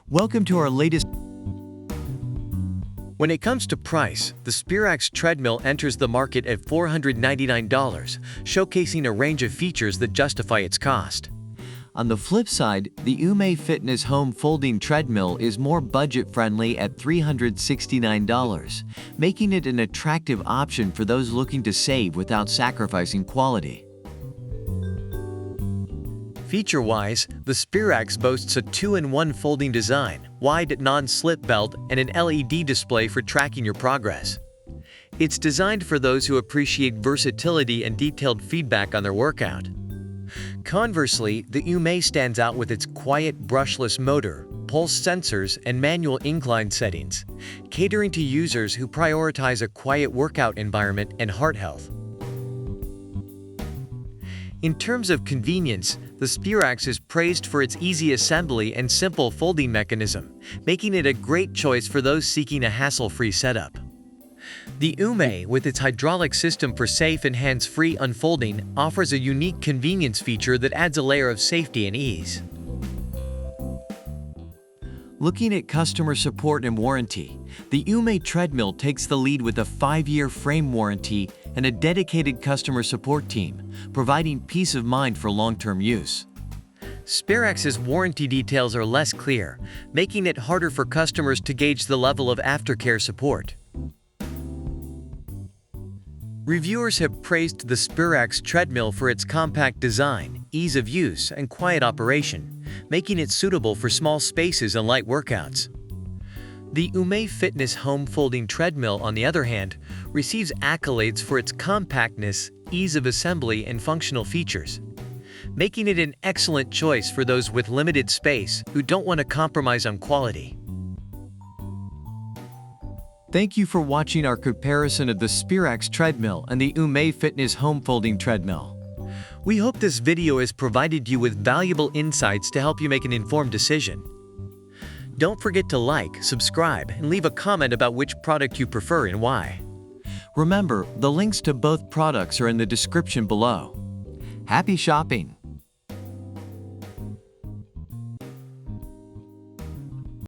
Welcome to our latest. When it comes to price, the Sperax treadmill enters the market at $499, showcasing a range of features that justify its cost. On the flip side, the UMAY Fitness Home Folding Treadmill is more budget-friendly at $369, making it an attractive option for those looking to save without sacrificing quality. Feature-wise, the Sperax boasts a 2-in-1 folding design, wide non-slip belt, and an LED display for tracking your progress. It's designed for those who appreciate versatility and detailed feedback on their workout. Conversely, the UMAY stands out with its quiet brushless motor, pulse sensors, and manual incline settings, catering to users who prioritize a quiet workout environment and heart health. In terms of convenience, the Sperax is praised for its easy assembly and simple folding mechanism, making it a great choice for those seeking a hassle-free setup. The UMAY, with its hydraulic system for safe and hands-free unfolding, offers a unique convenience feature that adds a layer of safety and ease. Looking at customer support and warranty, the UMAY Treadmill takes the lead with a 5-year frame warranty and a dedicated customer support team, providing peace of mind for long-term use. Sperax's warranty details are less clear, making it harder for customers to gauge the level of aftercare support. Reviewers have praised the Sperax treadmill for its compact design, ease of use, and quiet operation, making it suitable for small spaces and light workouts. The UMAY Fitness Home Folding Treadmill, on the other hand, receives accolades for its compactness, ease of assembly, and functional features, making it an excellent choice for those with limited space who don't want to compromise on quality. Thank you for watching our comparison of the Sperax treadmill and the UMAY Fitness Home Folding Treadmill. We hope this video has provided you with valuable insights to help you make an informed decision. Don't forget to like, subscribe, and leave a comment about which product you prefer and why. Remember, the links to both products are in the description below. Happy shopping!